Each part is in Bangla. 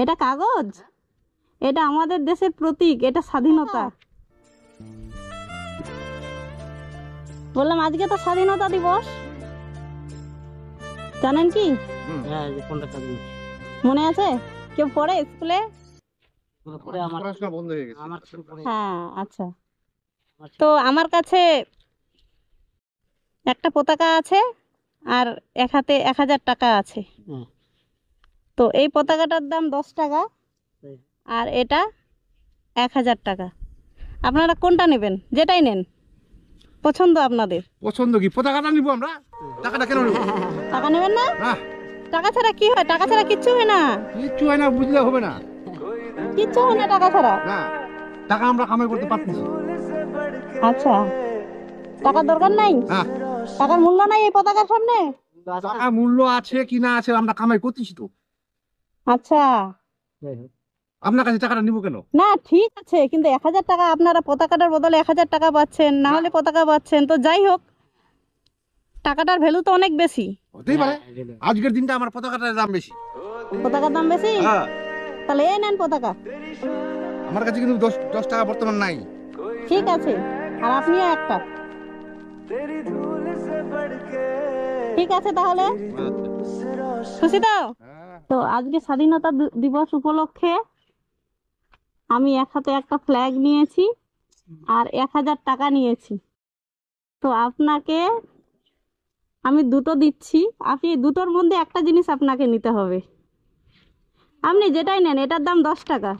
এটা কাগজ, এটা আমাদের দেশের প্রতীক, এটা স্বাধীনতা। বললাম আজকে তো স্বাধীনতা দিবস, জানেন কি? মনে আছে? কেউ পড়ে স্কুলে? হ্যাঁ, আচ্ছা। তো আমার কাছে একটা পতাকা আছে আর এক হাতে 1000 টাকা আছে। তো এই পতাকাটার দাম 10 টাকা আর এটা 1000 টাকা। আপনারা কোনটা নেবেন? যেটাই নেন, পছন্দ আপনাদের। পছন্দ কি? পতাকাটা নিব আমরা, টাকাটা কেন নিব? টাকা নেবেন না? টাকা ছাড়া কি হয়? টাকা ছাড়া কিচ্ছু হয় না। কিচ্ছু হয় না বুঝলে হবে না, কিচ্ছু হয় না টাকা ছাড়া। না টাকা আমরা কামাই করতে পারতেছি। আচ্ছা, টাকার দরকার নাই? টাকার মূল্য নাই এই পতাকার সামনে? টাকা মূল্য আছে কি না আছে, আমরা কামাই করতেছি তো। আচ্ছা, আপনার কাছে টাকাটা নিব কেন? না ঠিক আছে, কিন্তু 1000 টাকা আপনারা পতাকাটার বদলে 1000 টাকা পাচ্ছেন, না হলে পতাকা পাচ্ছেন। তো যাই হোক, টাকাটার ভ্যালু তো অনেক বেশি। হতেই পারে, আজকের দিনটা আমার পতাকাটার দাম বেশি। পতাকার দাম বেশি? তাহলে এই নেন পতাকা। আমার কাছে কিন্তু 10 টাকা বর্তমান নাই। ঠিক আছে, আর আপনিও একটা। ঠিক আছে তাহলে, খুশি তো? তো আজকে স্বাধীনতা দিবস উপলক্ষে আমি এক হাতে একটা ফ্ল্যাগ নিয়েছি আর 1000 টাকা নিয়েছি। তো আপনাকে আমি দুটো দিচ্ছি, আপনি দুটোর মধ্যে একটা জিনিস আপনাকে নিতে হবে। আপনি যেটাই নেন, এটার দাম 10 টাকা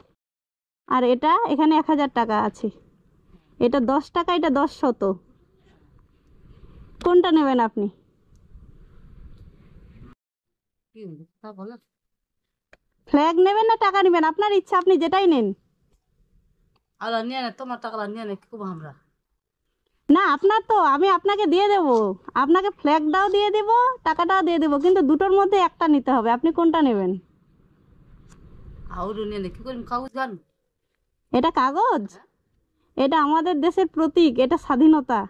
আর এটা এখানে 1000 টাকা আছে। এটা 10 টাকা, এটা 10 শত। কোনটা নেবেন আপনি? ফ্ল্যাগ নেবেন না টাকা নেবেন? আপনার ইচ্ছা, আপনি যেটাই নেন। না আপনার তো, আমি আপনাকে দিয়ে দেব, আপনাকে ফ্ল্যাগটাও দিয়ে দেব, টাকাটাও দিয়ে দেব, কিন্তু দুটোর মধ্যে একটা নিতে হবে। আপনি কোনটা নেবেন? এটা কাগজ, এটা আমাদের দেশের প্রতীক, এটা স্বাধীনতা।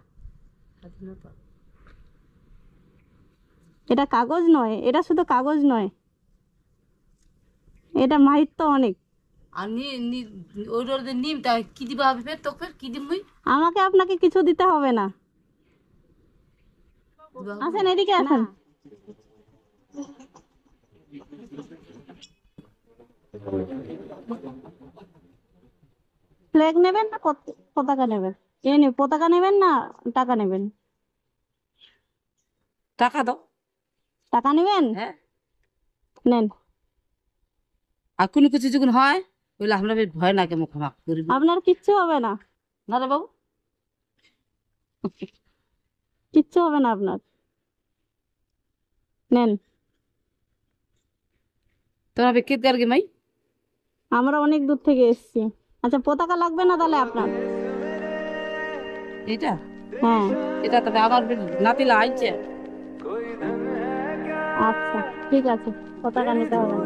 এটা কাগজ নয়, এটা শুধু কাগজ নয়, এটা মাহাত্ম্য অনেক। আমাকে আপনাকে কিছু দিতে হবে না। আসেন, এদিকে আসেন। ফ্ল্যাগ নেবেন না পতাকা নেবেন? পতাকা নেবেন না টাকা নেবেন? টাকা দাও। টাকা নেবেন? হ্যাঁ, নেন। আর কোনো কিছু যখন হয় বলে আমরা ভয় না কেমন ক্ষমা করি। আপনার কিচ্ছু হবে না। না রে বাবু, কিচ্ছু হবে না আপনার। নেন। তোমরা বিক্ষিত কার গে মাই? আমরা অনেক দূর থেকে এসেছি। আচ্ছা, পতাকা লাগবে না তাহলে আপনার? এটা? হ্যাঁ। এটা তবে আমার নাতিলা আইছে। আচ্ছা ঠিক আছে, পতাকা নিতে হবে।